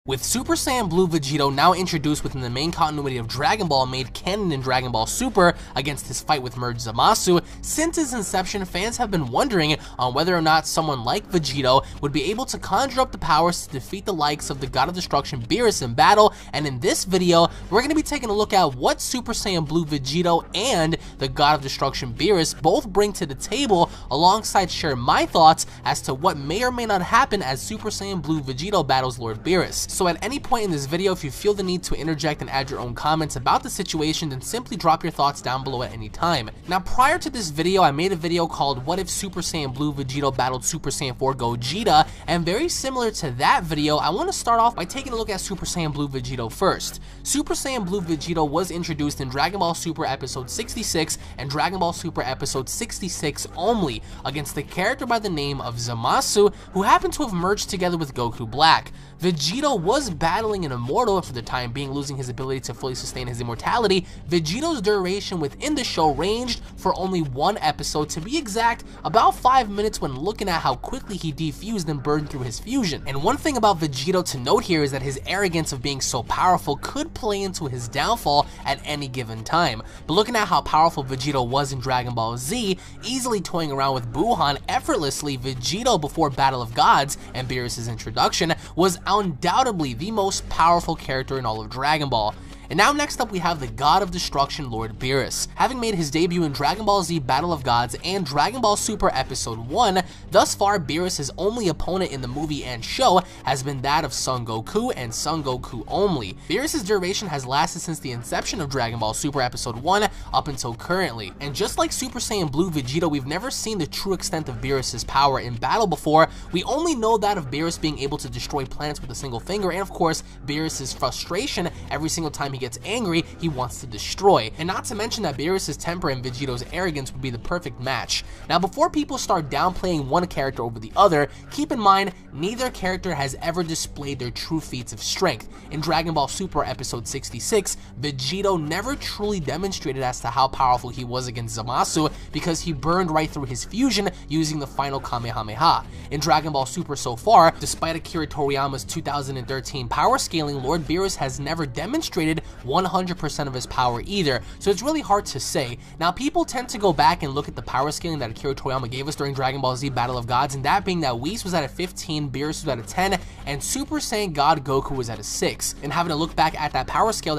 With Super Saiyan Blue Vegito now introduced within the main continuity of Dragon Ball made canon in Dragon Ball Super against his fight with merged Zamasu, since its inception fans have been wondering on whether or not someone like Vegito would be able to conjure up the powers to defeat the likes of the God of Destruction Beerus in battle, and in this video we're going to be taking a look at what Super Saiyan Blue Vegito and the God of Destruction Beerus both bring to the table, alongside share my thoughts as to what may or may not happen as Super Saiyan Blue Vegito battles Lord Beerus. So at any point in this video, if you feel the need to interject and add your own comments about the situation, then simply drop your thoughts down below at any time. Now, prior to this video, I made a video called What If Super Saiyan Blue Vegito Battled Super Saiyan 4 Gogeta, and very similar to that video, I want to start off by taking a look at Super Saiyan Blue Vegito first. Super Saiyan Blue Vegito was introduced in Dragon Ball Super Episode 66 and Dragon Ball Super Episode 66 only, against the character by the name of Zamasu, who happened to have merged together with Goku Black. Vegito was battling an immortal for the time being, losing his ability to fully sustain his immortality. Vegito's duration within the show ranged for only one episode, to be exact, about 5 minutes when looking at how quickly he defused and burned through his fusion. And one thing about Vegito to note here is that his arrogance of being so powerful could play into his downfall at any given time. But looking at how powerful Vegito was in Dragon Ball Z, easily toying around with Buhan effortlessly, Vegito before Battle of Gods and Beerus' introduction was undoubtedly the most powerful character in all of Dragon Ball. And now next up we have the God of Destruction, Lord Beerus. Having made his debut in Dragon Ball Z Battle of Gods and Dragon Ball Super Episode 1, thus far Beerus' only opponent in the movie and show has been that of Son Goku and Son Goku only. Beerus' duration has lasted since the inception of Dragon Ball Super Episode 1 up until currently. And just like Super Saiyan Blue Vegito, we've never seen the true extent of Beerus' power in battle before. We only know that of Beerus being able to destroy planets with a single finger, and of course Beerus' frustration every single time he gets angry, he wants to destroy. And not to mention that Beerus' temper and Vegito's arrogance would be the perfect match. Now, before people start downplaying one character over the other, keep in mind neither character has ever displayed their true feats of strength. In Dragon Ball Super Episode 66, Vegito never truly demonstrated as to how powerful he was against Zamasu because he burned right through his fusion using the final Kamehameha. In Dragon Ball Super so far, despite Akira Toriyama's 2013 power scaling, Lord Beerus has never demonstrated 100% of his power either, so it's really hard to say. Now, people tend to go back and look at the power scaling that Akira Toriyama gave us during Dragon Ball Z Battle of Gods, and that being that Whis was at a 15, Beerus was at a 10, and Super Saiyan God Goku was at a 6. And having to look back at that power scale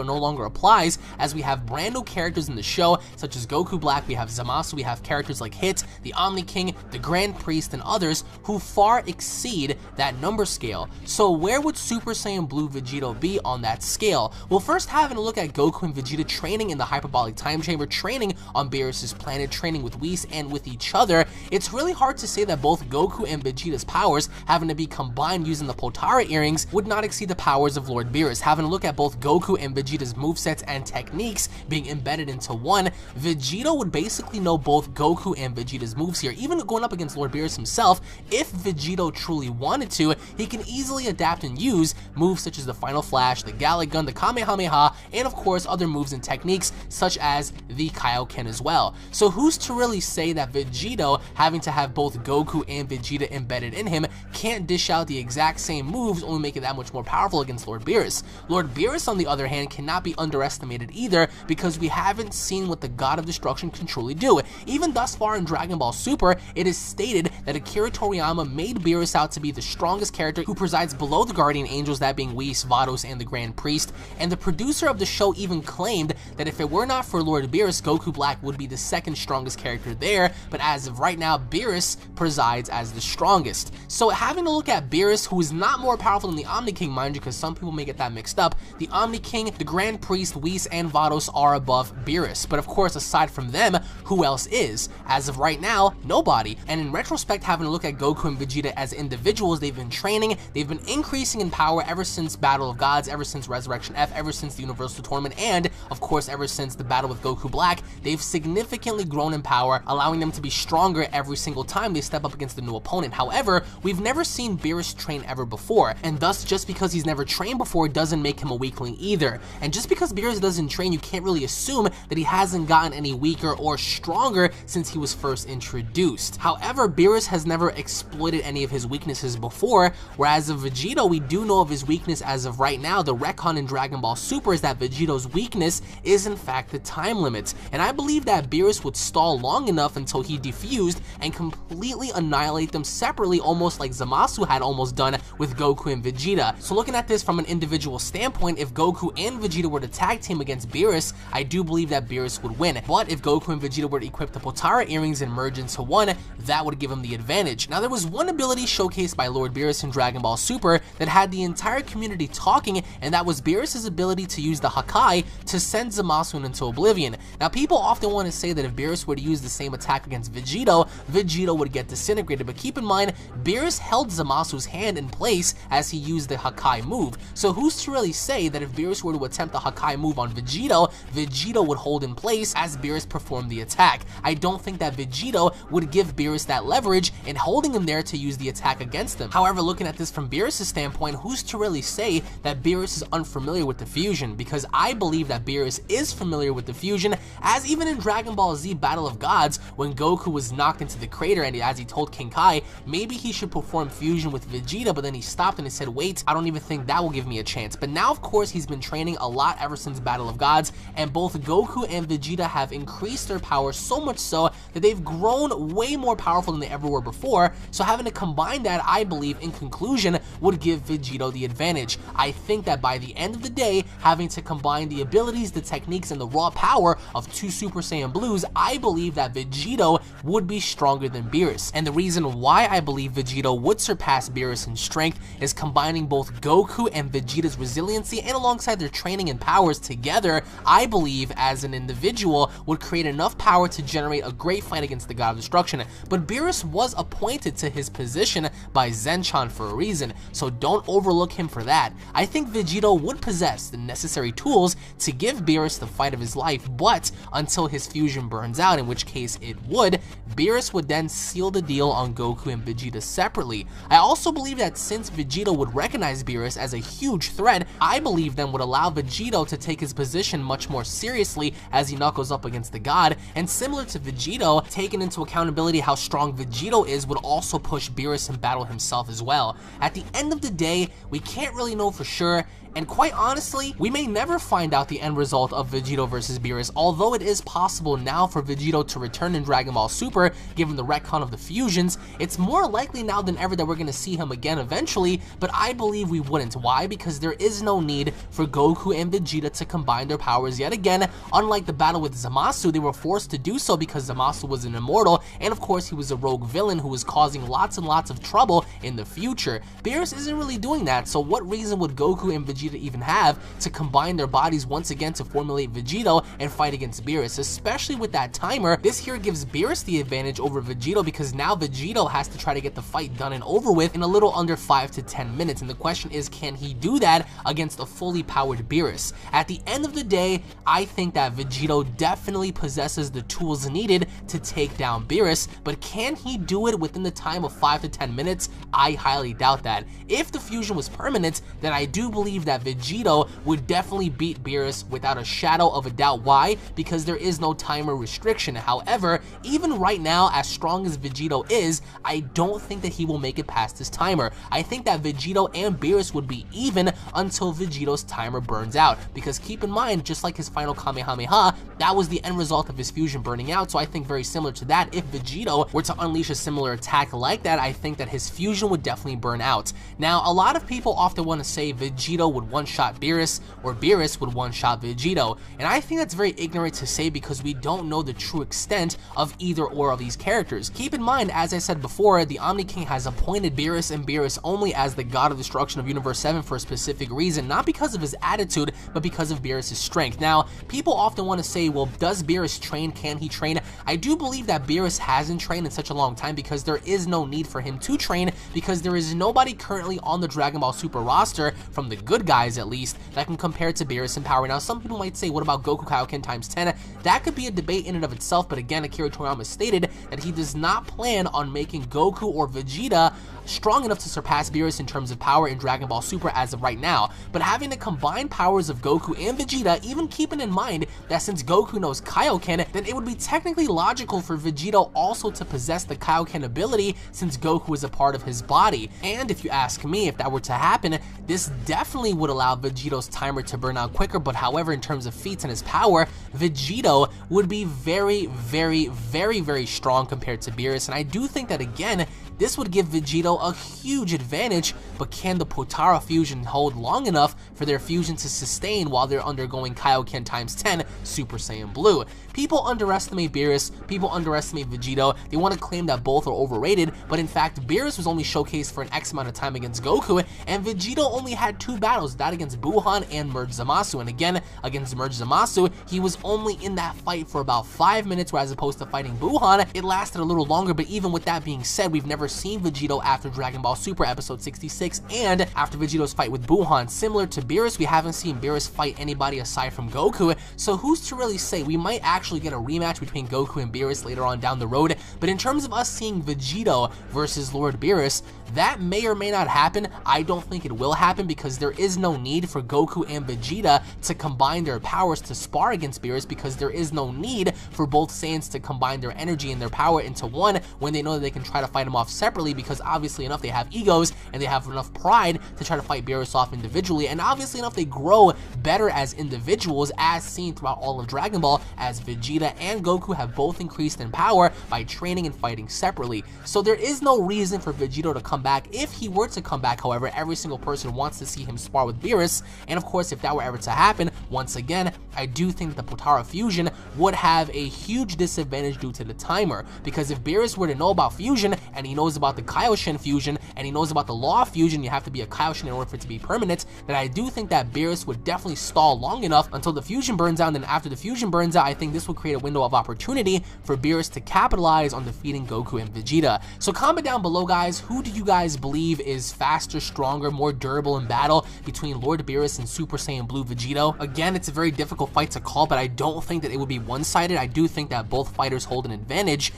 no longer applies, as we have brand new characters in the show, such as Goku Black, we have Zamasu, we have characters like Hit, the Omni King, the Grand Priest, and others who far exceed that number scale. So where would Super Saiyan Blue Vegito be on that scale? Well, first having a look at Goku and Vegeta training in the Hyperbolic Time Chamber, training on Beerus' planet, training with Whis and with each other, it's really hard to say that both Goku and Vegeta's powers, having to be combined using the Potara earrings, would not exceed the powers of Lord Beerus. Having a look at both Goku and Vegeta's movesets and techniques being embedded into one, Vegito would basically know both Goku and Vegeta's moves here. Even going up against Lord Beerus himself, if Vegito truly wanted to, he can easily adapt and use moves such as the Final Flash, the Gallic Gun, the Kamehameha, and of course other moves and techniques such as the Kaioken as well. So who's to really say that Vegito, having to have both Goku and Vegeta embedded in him, can't dish out the exact same moves, only make it that much more powerful against Lord Beerus? Lord Beerus, on the other hand, cannot be underestimated either, because we haven't seen what the God of Destruction can truly do. Even thus far in Dragon Ball Super, it is stated that Akira Toriyama made Beerus out to be the strongest character who presides below the Guardian Angels, that being Whis, Vados, and the Grand Priest, and the producer of the show even claimed that if it were not for Lord Beerus, Goku Black would be the second strongest character there, but as of right now, Beerus presides as the strongest. So having to look at Beerus, who is not more powerful than the Omni King, mind you, because some people may get that mixed up, the Omni King, the Grand Priest, Whis, and Vados are above Beerus, but of course, aside from them, who else is? As of right now, nobody. And in retrospect, having to look at Goku and Vegeta as individuals, they've been training, they've been increasing in power ever since Battle of Gods, ever since Resurrection F, ever since the Universal Tournament, and of course ever since the battle with Goku Black, they've significantly grown in power, allowing them to be stronger every single time they step up against a new opponent. However, we've never seen Beerus train train ever before, and thus just because he's never trained before doesn't make him a weakling either. And just because Beerus doesn't train, you can't really assume that he hasn't gotten any weaker or stronger since he was first introduced. However, Beerus has never exploited any of his weaknesses before, whereas of Vegito, we do know of his weakness as of right now. The retcon in Dragon Ball Super is that Vegito's weakness is in fact the time limit, and I believe that Beerus would stall long enough until he defused and completely annihilate them separately, almost like Zamasu had almost done with Goku and Vegeta. So looking at this from an individual standpoint, if Goku and Vegeta were to tag team against Beerus, I do believe that Beerus would win. But if Goku and Vegeta were to equip the Potara earrings and merge into one, that would give him the advantage. Now, there was one ability showcased by Lord Beerus in Dragon Ball Super that had the entire community talking, and that was Beerus' ability to use the Hakai to send Zamasu into oblivion. Now, people often want to say that if Beerus were to use the same attack against Vegito, Vegito would get disintegrated, but keep in mind, Beerus held Zamasu's hand in place as he used the Hakai move. So who's to really say that if Beerus were to attempt the Hakai move on Vegito, Vegito would hold in place as Beerus performed the attack? I don't think that Vegito would give Beerus that leverage in holding him there to use the attack against him. However, looking at this from Beerus' standpoint, who's to really say that Beerus is unfamiliar with the fusion? Because I believe that Beerus is familiar with the fusion, as even in Dragon Ball Z Battle of Gods, when Goku was knocked into the crater and as he told King Kai, maybe he should perform fusion with Vegeta, but then he stopped and he said, wait, I don't even think that will give me a chance. But now, of course, he's been training a lot ever since Battle of Gods, and both Goku and Vegeta have increased their power so much so that they've grown way more powerful than they ever were before. So having to combine that, I believe, in conclusion, would give Vegito the advantage. I think that by the end of the day, having to combine the abilities, the techniques, and the raw power of two Super Saiyan Blues, I believe that Vegito would be stronger than Beerus. And the reason why I believe Vegito would surpass Beerus in strength is combining both Goku and Vegeta's resiliency and alongside their training and powers together, I believe as an individual would create enough power to generate a great fight against the God of Destruction. But Beerus was appointed to his position by Zenchan for a reason, so don't overlook him for that. I think Vegito would possess the necessary tools to give Beerus the fight of his life, but until his fusion burns out, in which case it would, Beerus would then seal the deal on Goku and Vegeta separately. I also believe that since Vegito would recognize Beerus as a huge threat, I believe then would allow Vegito to take his position much more seriously as he knuckles up against the god, and similar to Vegito, taking into accountability how strong Vegito is would also push Beerus in battle himself as well. At the end of the day, we can't really know for sure, and quite honestly, we may never find out the end result of Vegito versus Beerus, although it is possible now for Vegito to return in Dragon Ball Super, given the retcon of the fusions. It's more likely now than ever that we're going to see him again eventually, but I believe we wouldn't. Why? Because there is no need for Goku and Vegeta to combine their powers yet again. Unlike the battle with Zamasu, they were forced to do so because Zamasu was an immortal, and of course he was a rogue villain who was causing lots and lots of trouble in the future. Beerus isn't really doing that, so what reason would Goku and Vegeta even have to combine their bodies once again to formulate Vegito and fight against Beerus? Especially with that timer, this here gives Beerus the advantage over Vegito because now Vegito has to try to get the fight done and over with in a little under 5 to 10 minutes, and the question is, can he do that against a fully powered Beerus? At the end of the day, I think that Vegito definitely possesses the tools needed to take down Beerus, but can he do it within the time of 5 to 10 minutes? I highly doubt that. If the fusion was permanent, then I do believe that Vegito would definitely beat Beerus without a shadow of a doubt. Why? Because there is no timer restriction. However, even right now, as strong as Vegito is, I don't think that he will make it past his timer. I think that Vegito and Beerus would be even until Vegito's timer burns out, because keep in mind, just like his final Kamehameha, that was the end result of his fusion burning out. So I think very similar to that, if Vegito were to unleash a similar attack like that, I think that his fusion would definitely burn out. Now, a lot of people often want to say Vegito would one-shot Beerus, or Beerus would one-shot Vegito, and I think that's very ignorant to say because we don't know the true extent of either or of these characters. Keep in mind, as I said before, the Omni King has appointed Beerus and Beerus only as the God of Destruction of Universe 7 for a specific reason, not because of his attitude, but because of Beerus' strength. Now, people often want to say, well, does Beerus train? Can he train? I do believe that Beerus hasn't trained in such a long time because there is no need for him to train, because there is nobody currently on the Dragon Ball Super roster, from the good guys at least, that can compare to Beerus in power. Now, some people might say, what about Goku Kaioken times 10? That could be a debate in and of itself, but again, Akira Toriyama stated that he does not plan on making Goku or Vegeta strong enough to surpass Beerus in terms of power in Dragon Ball Super as of right now, but having the combined powers of Goku and Vegeta, even keeping in mind that since Goku knows Kaioken, then it would be technically logical for Vegito also to possess the Kaioken ability since Goku is a part of his body. And if you ask me, if that were to happen, this definitely would allow Vegito's timer to burn out quicker, but however, in terms of feats and his power, Vegito would be very, very, very, very strong compared to Beerus, and I do think that, again, this would give Vegito a huge advantage, but can the Potara fusion hold long enough for their fusion to sustain while they're undergoing Kaioken times 10 Super Saiyan Blue? People underestimate Beerus, people underestimate Vegito, they want to claim that both are overrated, but in fact, Beerus was only showcased for an X amount of time against Goku, and Vegito only had 2 battles, that against Buhan and Merge Zamasu, and again, against Merge Zamasu, he was only in that fight for about 5 minutes, whereas opposed to fighting Buhan, it lasted a little longer, but even with that being said, we've never seen Vegito after Dragon Ball Super Episode 66, and after Vegito's fight with Buhan. Similar to Beerus, we haven't seen Beerus fight anybody aside from Goku, so who's to really say? We might actually get a rematch between Goku and Beerus later on down the road, but in terms of us seeing Vegito versus Lord Beerus, that may or may not happen. I don't think it will happen because there is no need for Goku and Vegeta to combine their powers to spar against Beerus, because there is no need for both Saiyans to combine their energy and their power into one when they know that they can try to fight him off separately, because obviously enough they have egos and they have enough pride to try to fight Beerus off individually, and obviously enough they grow better as individuals, as seen throughout all of Dragon Ball, as Vegeta and Goku have both increased in power by training and fighting separately. So there is no reason for Vegito to come back. If he were to come back, however, every single person wants to see him spar with Beerus, and of course if that were ever to happen, once again, I do think that the Potara fusion would have a huge disadvantage due to the timer, because if Beerus were to know about fusion, and he knows about the Kaioshin fusion, and he knows about the law of fusion, you have to be a Kaioshin in order for it to be permanent, then I do think that Beerus would definitely stall long enough until the fusion burns out, and then after the fusion burns out, I think this will create a window of opportunity for Beerus to capitalize on defeating Goku and Vegeta. So comment down below, guys, who do you guys believe is faster, stronger, more durable in battle between Lord Beerus and Super Saiyan Blue Vegito? Again, it's a very difficult fight to call, but I don't think that it would be one-sided. I do think that both fighters hold an advantage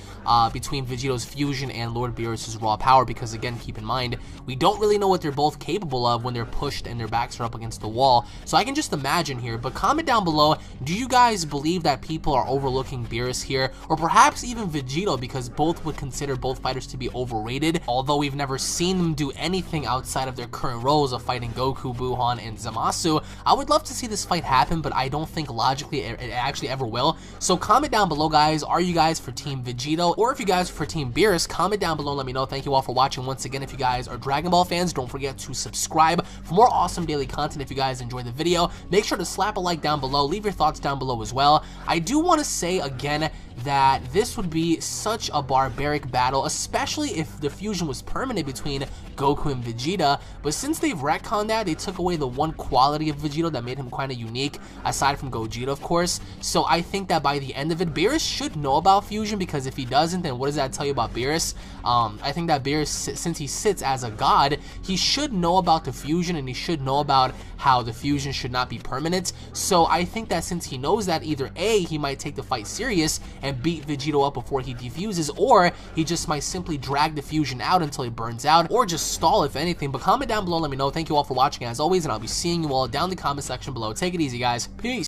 between Vegito's fusion and Lord Beerus's raw power, because again, keep in mind, we don't really know what they're both capable of when they're pushed and their backs are up against the wall. So I can just imagine here, but comment down below, do you guys believe that people are overlooking Beerus here, or perhaps even Vegito, because both would consider both fighters to be overrated, although we've never seen them do anything outside of their current roles of fighting Goku, Buhan, and Zamasu. I would love to see this fight happen, but I don't think logically it actually ever will. So comment down below, guys, are you guys for Team Vegito, or if you guys are for Team Beerus? Comment down below and let me know. Thank you all for watching. Once again, if you guys are Dragon Ball fans, don't forget to subscribe for more awesome daily content. If you guys enjoyed the video, make sure to slap a like down below, leave your thoughts down below as well. I do want to say again that this would be such a barbaric battle, especially if the fusion was permanent between Goku and Vegeta, but since they've retconned that, they took away the one quality of Vegito that made him kind of unique, aside from Gogeta, of course. So I think that by the end of it, Beerus should know about fusion, because if he doesn't, then what does that tell you about Beerus? I think that Beerus, since he sits as a god, he should know about the fusion, and he should know about how the fusion should not be permanent. So I think that since he knows that, either A, he might take the fight serious and beat Vegito up before he defuses, or he just might simply drag the fusion out until it burns out, or just stall if anything. But comment down below, let me know. Thank you all for watching as always, and I'll be seeing you all down in the comment section below. Take it easy, guys. Peace.